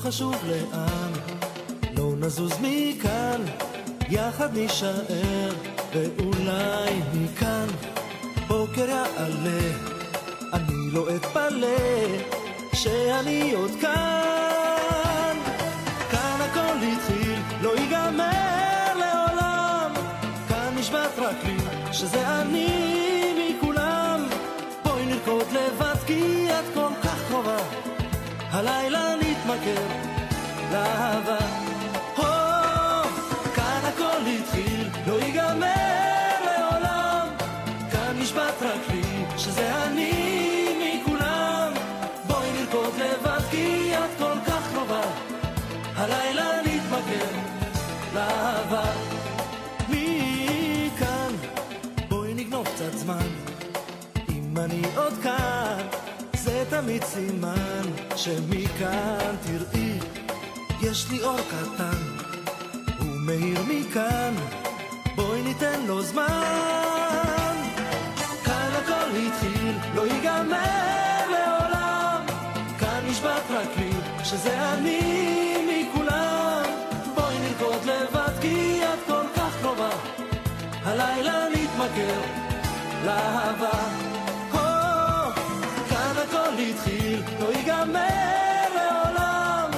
חשוב לאן, לא נזוז מכאן, יחד נשאר, ואולי מכאן בוקר יעלה, אני לא אתפלא שאני עוד כאן. כאן הכל התחיל, לא ייגמר לעולם, כאן נשבט רק לי שזה אני מכולם. בואי נרקוד לבד כי את כל כך קרובה, הלילה נתמכר לאהבה. כאן הכל התחיל, לא ייגמר לעולם, כאן נשבט רק לי שזה אני מכולם. בואי נרקוד לבד כי את כל כך קרובה, הלילה נתמכר לאהבה. מכאן בואי נגנוב קצת זמן, אם אני עוד כאן זה תמיד סימן שמכאן תראי יש לי אור קטן, הוא מאיר מכאן, בואי ניתן לו זמן. כאן הכל התחיל, לא ייגמר לעולם, כאן נשבט רק לי שזה אני מכולם. בואי נרקוד לבד כי את כל כך קרובה, הלילה נתמכר לאהבה. כאן הכל התחיל, לא ייגמר לעולם,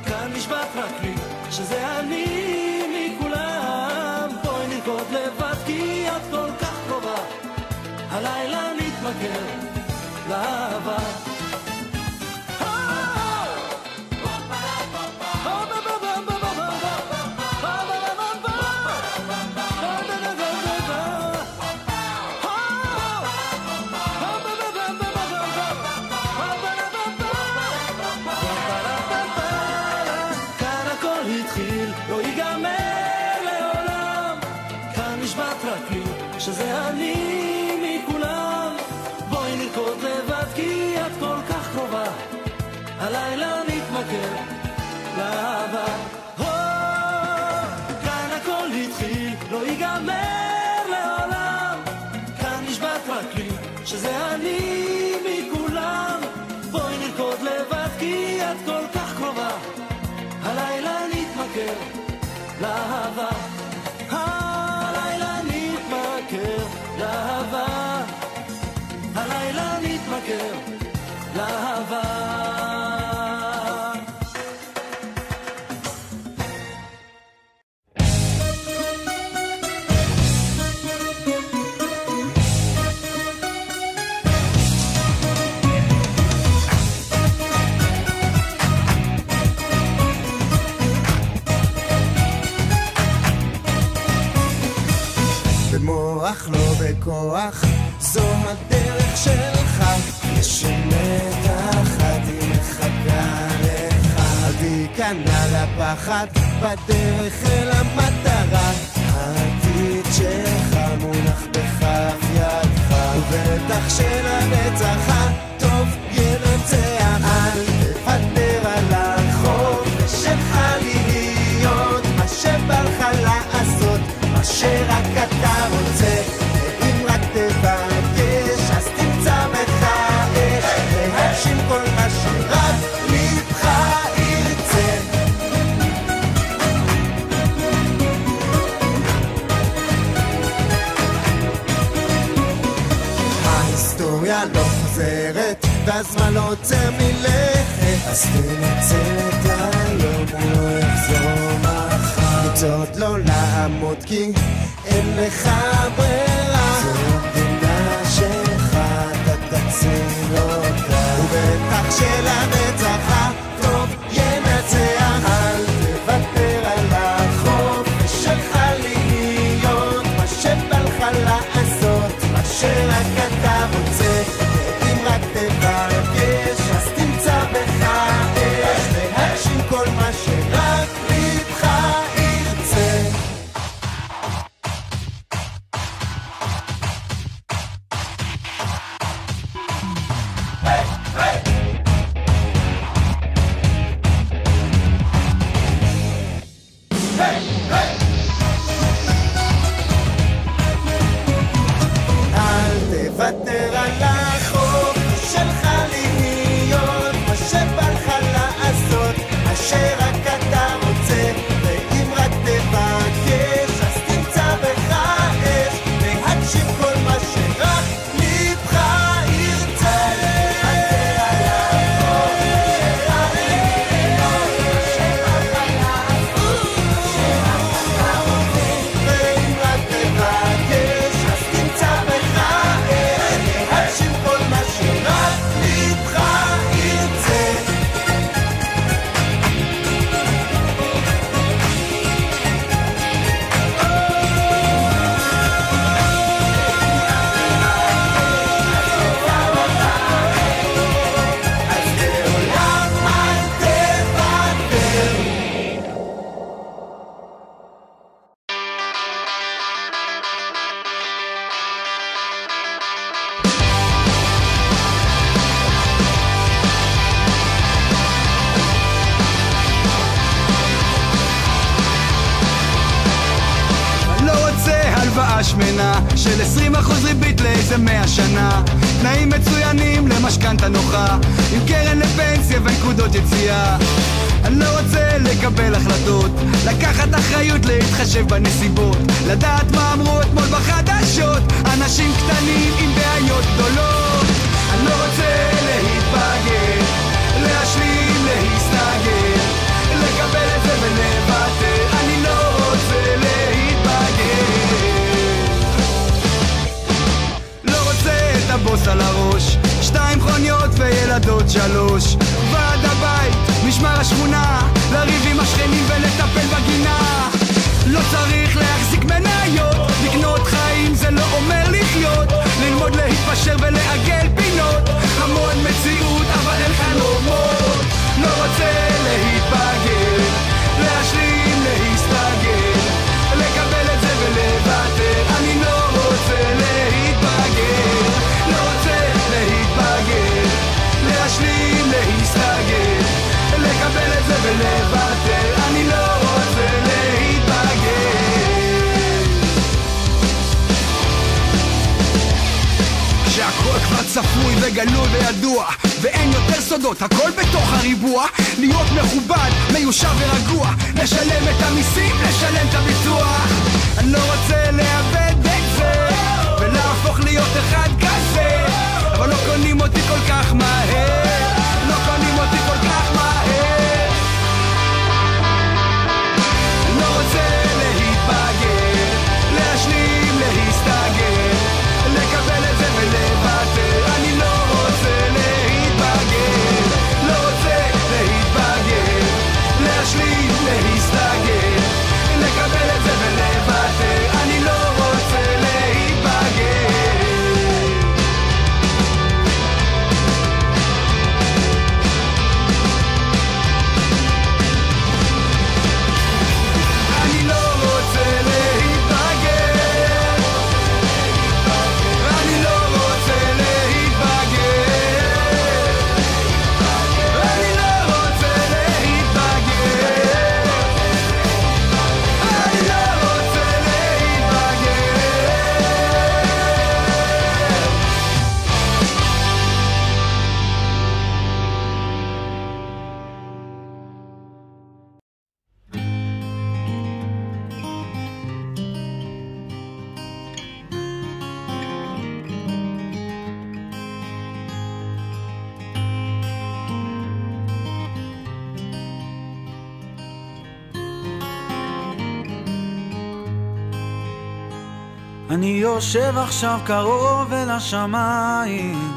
כאן נשבט רק לי שזה אני מכולם. בואי נרקוד לבד כי את כל כך קרובה, הלילה נתמכר לאהבה. שזה אני מכולם. בואי נרקוד לבד כי את כל כך קרובה, הלילה נתמכר לאהבה. כאן הכל התחיל, לא ייגמר לעולם, כאן נשבט רק לי שזה אני מכולם. בואי נרקוד לבד כי את כל כך קרובה, הלילה נתמכר לאהבה. לאהבה, הלילה נתמכר לאהבה. במוח לא בכוח, זו הדרך שלך, יש אמת אחת היא מחכה לך. אל תיכנע לפחד בדרך אל המטרה, העתיד שלך מונח בכף ידך, ובטח שלנצח הטוב ינצח. אל תוותר על החופש שלך להיות מה שבא לך לעשות, מה שרק אתה רוצה. אם רק תבקש אז תמצא בך אש, להגשים כל מה שרק לבך ירצה. ההיסטוריה לא חוזרת והזמן לא עוצר מלכת, אז תנצל את היום, הוא לא יחזור מחר. לצעות לא לעמוד כי אין לך ברירה, זו המדינה שלך, אתה תציל אותה, ובטח שלנצח הטוב ינצח. אל תוותר על החופש שלך להיות מה שבא לך לעשות, מה שרק אתה רוצה. אם רק תבקש אז תמצא בך אש, להגשים כל מה שרק לבך ירצה. הלוואה שמנה של 20% ריבית לאיזה 100 שנה, תנאים מצוינים למשכנתה נוחה עם קרן לפנסיה ונקודות יציאה. אני לא רוצה לקבל החלטות, לקחת אחריות, להתחשב בנסיבות, לדעת מה אמרו אתמול בחדשות, אנשים קטנים עם בעיות גדולות. אני לא רוצה להתבגר, להשלים, להסתגר, לקבל את זה ולוותר. אני לא רוצה להתבגר, לא רוצה את הבוס על הראש, 2 חוניות וילדות 3, ועד הבית, משמר השכונה, לריב עם השכנים ולטפל בגינה. לא צריך להחזיק מניות, לקנות חיים זה לא אומר לחיות, ללמוד להתפשר ולעגל פינות, המון מציאות אבל אין חלומות. לא רוצה להתבגר, להשלים, להסתגר, לקבל את זה ולוותר. אני לא רוצה להתבגר, לא רוצה להתבגר, להשלים, להסתגר, לקבל את זה ולוותר. אני לא רוצה להתבגר. כשהכל כבר צפוי וגלוי וידוע ואין יותר סודות, הכל בתוך הריבוע, להיות מכובד, מיושר ורגוע, לשלם את המיסים, לשלם את הביטוח. אני לא רוצה לאבד את זה ולהפוך להיות אחד כזה, אבל לא קונים אותי כל כך מהר, לא קונים אותי כל כך מהר. לא רוצה להתבגר, להשלים, להסתגר, לקבל את זה ולוותר. אני לא רוצה להתבגר, לא רוצה להתבגר, להשלים, להסתגר, לקבל את זה ולוותר. אני לא רוצה להתבגר. אני לא רוצה להתבגר, אני לא רוצה להתבגר, אני לא רוצה להתבגר, אני לא רוצה אני יושב עכשיו קרוב אל השמיים,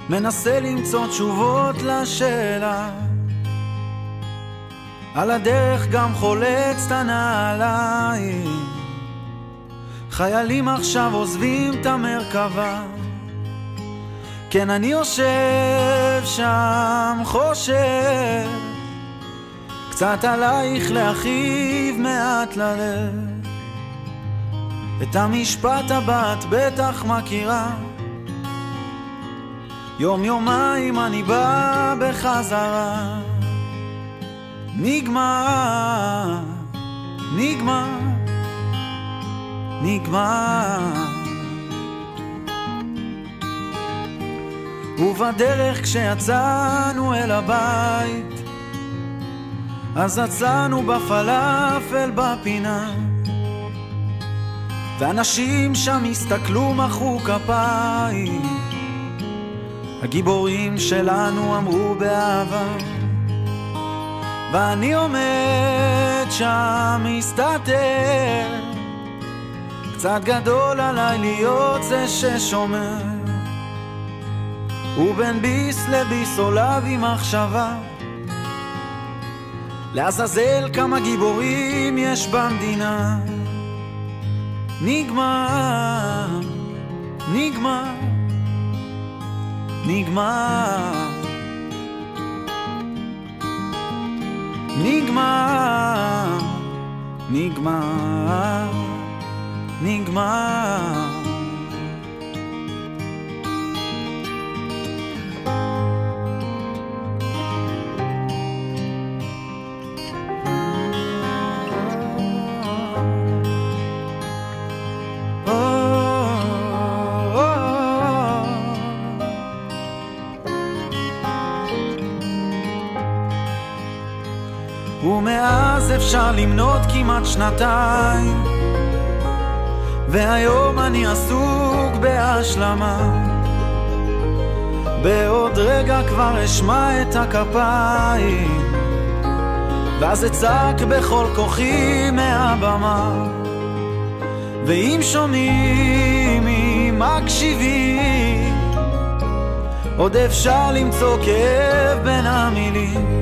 מנסה למצוא תשובות לשאלה, על הדרך גם חולץ את הנעליים, חיילים עכשיו עוזבים את המרכבה. כן, אני יושב שם חושב קצת עלייך, להכאיב מעט ללב. את המשפט הבא את בטח מכירה, יום יומיים אני בא בחזרה. נגמר, נגמר, נגמר. ובדרך כשיצאנו אל הבית, אז עצרנו בפלאפל בפינה, ואנשים שם הסתכלו מחאו כפיים, הגיבורים שלנו אמרו באהבה. ואני עומד שם מסתתר, קצת גדול עליי להיות זה ששומר, ובין ביס לביס עולה בי מחשבה, לעזאזל כמה גיבורים יש במדינה. נגמר, נגמר, נגמר, נגמר, נגמר, נגמר. אפשר למנות כמעט שנתיים, והיום אני עסוק בהשלמה. בעוד רגע כבר אשמע את הכפיים, ואז אצעק בכל כוחי מהבמה. ואם שומעים, אם מקשיבים, עוד אפשר למצוא כאב בין המילים.